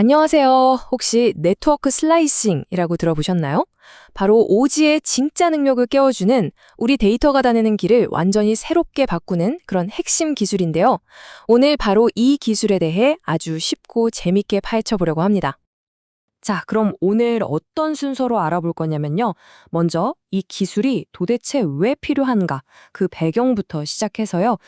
안녕하세요. 혹시 네트워크 슬라이싱이라고 들어보셨나요? 바로 오지의 진짜 능력을 깨워주는 우리 데이터가 다니는 길을 완전히 새롭게 바꾸는 그런 핵심 기술인데요. 오늘 바로 이 기술에 대해 아주 쉽고 재밌게 파헤쳐 보려고 합니다. 자, 그럼 오늘 어떤 순서로 알아볼 거냐면요. 먼저 이 기술이 도대체 왜 필요한가? 그 배경부터 시작해서요.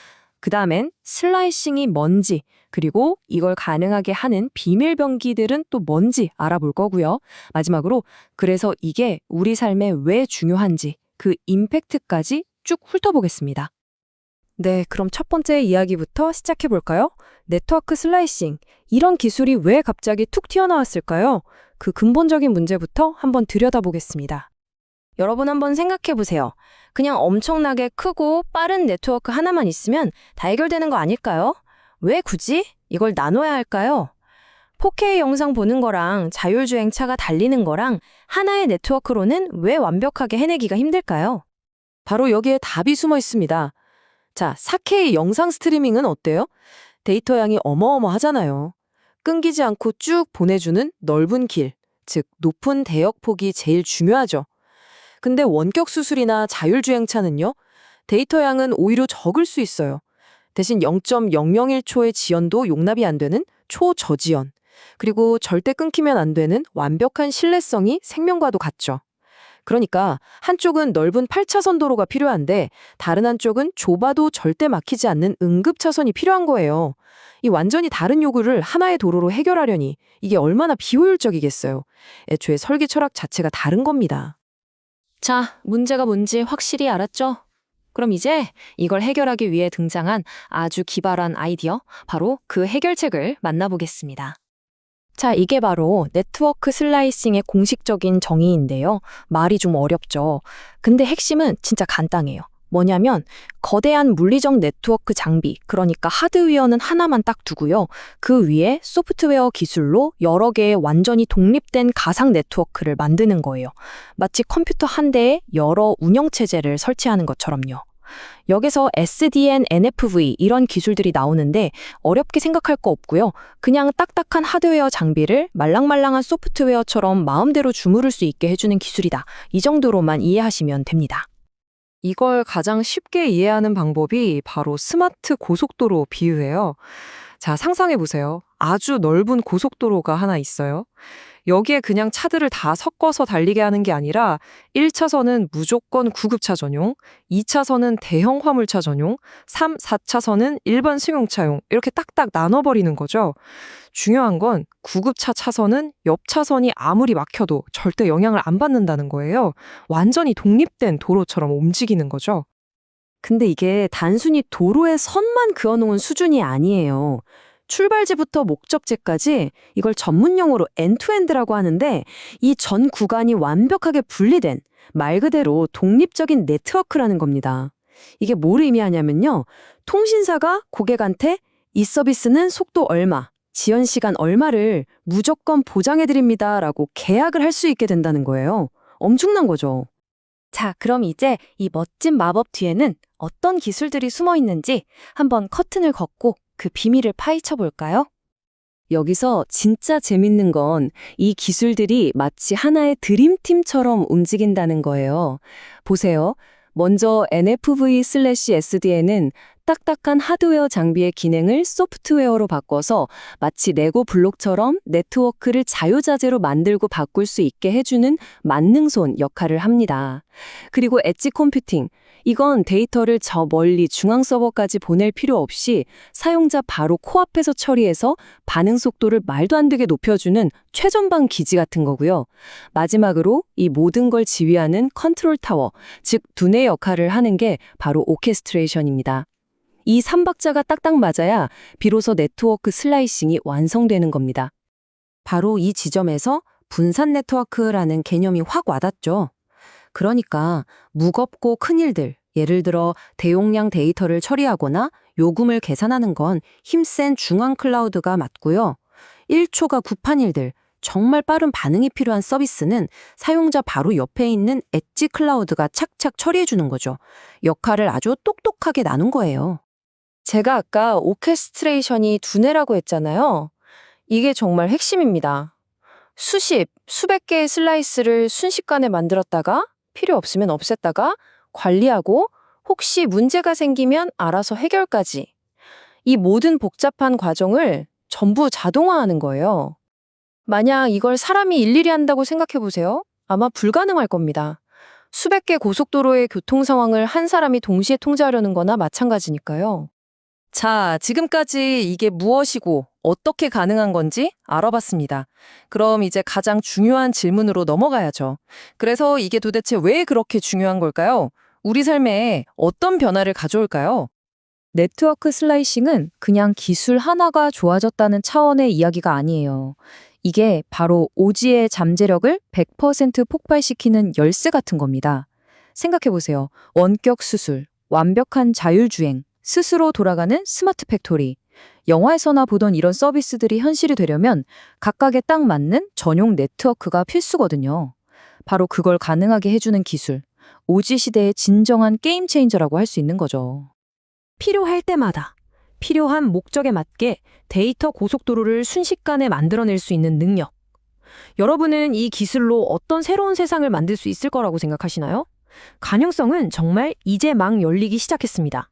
그 다음엔 슬라이싱이 뭔지, 그리고 이걸 가능하게 하는 비밀병기들은 또 뭔지 알아볼 거고요. 마지막으로 그래서 이게 우리 삶에 왜 중요한지 그 임팩트까지 쭉 훑어보겠습니다. 네, 그럼 첫 번째 이야기부터 시작해 볼까요? 네트워크 슬라이싱. 이런 기술이 왜 갑자기 툭 튀어나왔을까요? 그 근본적인 문제부터 한번 들여다보겠습니다. 여러분 한번 생각해 보세요. 그냥 엄청나게 크고 빠른 네트워크 하나만 있으면 다 해결되는 거 아닐까요? 왜 굳이 이걸 나눠야 할까요? 4K 영상 보는 거랑 자율주행차가 달리는 거랑 하나의 네트워크로는 왜 완벽하게 해내기가 힘들까요? 바로 여기에 답이 숨어 있습니다. 자, 4K 영상 스트리밍은 어때요? 데이터 양이 어마어마하잖아요. 끊기지 않고 쭉 보내주는 넓은 길, 즉 높은 대역폭이 제일 중요하죠. 근데 원격 수술이나 자율주행차는요, 데이터 양은 오히려 적을 수 있어요. 대신 0.001초의 지연도 용납이 안 되는 초저지연, 그리고 절대 끊기면 안 되는 완벽한 신뢰성이 생명과도 같죠. 그러니까 한쪽은 넓은 8차선 도로가 필요한데 다른 한쪽은 좁아도 절대 막히지 않는 응급차선이 필요한 거예요. 이 완전히 다른 요구를 하나의 도로로 해결하려니 이게 얼마나 비효율적이겠어요. 애초에 설계 철학 자체가 다른 겁니다. 자, 문제가 뭔지 확실히 알았죠? 그럼 이제 이걸 해결하기 위해 등장한 아주 기발한 아이디어, 바로 그 해결책을 만나보겠습니다. 자, 이게 바로 네트워크 슬라이싱의 공식적인 정의인데요. 말이 좀 어렵죠. 근데 핵심은 진짜 간단해요. 뭐냐면 거대한 물리적 네트워크 장비, 그러니까 하드웨어는 하나만 딱 두고요. 그 위에 소프트웨어 기술로 여러 개의 완전히 독립된 가상 네트워크를 만드는 거예요. 마치 컴퓨터 한 대에 여러 운영체제를 설치하는 것처럼요. 여기서 SDN, NFV 이런 기술들이 나오는데 어렵게 생각할 거 없고요. 그냥 딱딱한 하드웨어 장비를 말랑말랑한 소프트웨어처럼 마음대로 주무를 수 있게 해주는 기술이다. 이 정도로만 이해하시면 됩니다. 이걸 가장 쉽게 이해하는 방법이 바로 스마트 고속도로 비유예요. 자, 상상해 보세요. 아주 넓은 고속도로가 하나 있어요. 여기에 그냥 차들을 다 섞어서 달리게 하는 게 아니라 1차선은 무조건 구급차 전용, 2차선은 대형 화물차 전용, 3, 4차선은 일반 승용차용 이렇게 딱딱 나눠버리는 거죠. 중요한 건 구급차 차선은 옆 차선이 아무리 막혀도 절대 영향을 안 받는다는 거예요. 완전히 독립된 도로처럼 움직이는 거죠. 근데 이게 단순히 도로에 선만 그어놓은 수준이 아니에요. 출발지부터 목적지까지 이걸 전문 용어로 엔투엔드라고 하는데 이 전 구간이 완벽하게 분리된 말 그대로 독립적인 네트워크라는 겁니다. 이게 뭘 의미하냐면요. 통신사가 고객한테 이 서비스는 속도 얼마, 지연 시간 얼마를 무조건 보장해드립니다라고 계약을 할 수 있게 된다는 거예요. 엄청난 거죠. 자, 그럼 이제 이 멋진 마법 뒤에는 어떤 기술들이 숨어 있는지 한번 커튼을 걷고 그 비밀을 파헤쳐 볼까요? 여기서 진짜 재밌는 건 이 기술들이 마치 하나의 드림팀처럼 움직인다는 거예요. 보세요. 먼저 NFV/SDN은 딱딱한 하드웨어 장비의 기능을 소프트웨어로 바꿔서 마치 레고 블록처럼 네트워크를 자유자재로 만들고 바꿀 수 있게 해주는 만능손 역할을 합니다. 그리고 엣지 컴퓨팅, 이건 데이터를 저 멀리 중앙 서버까지 보낼 필요 없이 사용자 바로 코앞에서 처리해서 반응 속도를 말도 안 되게 높여주는 최전방 기지 같은 거고요. 마지막으로 이 모든 걸 지휘하는 컨트롤 타워, 즉 두뇌 역할을 하는 게 바로 오케스트레이션입니다. 이 3박자가 딱딱 맞아야 비로소 네트워크 슬라이싱이 완성되는 겁니다. 바로 이 지점에서 분산 네트워크라는 개념이 확 와닿죠. 그러니까 무겁고 큰 일들, 예를 들어 대용량 데이터를 처리하거나 요금을 계산하는 건 힘센 중앙 클라우드가 맞고요. 1초가 급한 일들, 정말 빠른 반응이 필요한 서비스는 사용자 바로 옆에 있는 엣지 클라우드가 착착 처리해주는 거죠. 역할을 아주 똑똑하게 나눈 거예요. 제가 아까 오케스트레이션이 두뇌라고 했잖아요. 이게 정말 핵심입니다. 수십, 수백 개의 슬라이스를 순식간에 만들었다가 필요 없으면 없앴다가 관리하고 혹시 문제가 생기면 알아서 해결까지. 이 모든 복잡한 과정을 전부 자동화하는 거예요. 만약 이걸 사람이 일일이 한다고 생각해 보세요. 아마 불가능할 겁니다. 수백 개 고속도로의 교통 상황을 한 사람이 동시에 통제하려는 거나 마찬가지니까요. 자, 지금까지 이게 무엇이고 어떻게 가능한 건지 알아봤습니다. 그럼 이제 가장 중요한 질문으로 넘어가야죠. 그래서 이게 도대체 왜 그렇게 중요한 걸까요? 우리 삶에 어떤 변화를 가져올까요? 네트워크 슬라이싱은 그냥 기술 하나가 좋아졌다는 차원의 이야기가 아니에요. 이게 바로 오지의 잠재력을 100% 폭발시키는 열쇠 같은 겁니다. 생각해보세요. 원격 수술, 완벽한 자율주행, 스스로 돌아가는 스마트 팩토리. 영화에서나 보던 이런 서비스들이 현실이 되려면 각각에 딱 맞는 전용 네트워크가 필수거든요. 바로 그걸 가능하게 해주는 기술. 오지 시대의 진정한 게임 체인저라고 할 수 있는 거죠. 필요할 때마다 필요한 목적에 맞게 데이터 고속도로를 순식간에 만들어낼 수 있는 능력. 여러분은 이 기술로 어떤 새로운 세상을 만들 수 있을 거라고 생각하시나요? 가능성은 정말 이제 막 열리기 시작했습니다.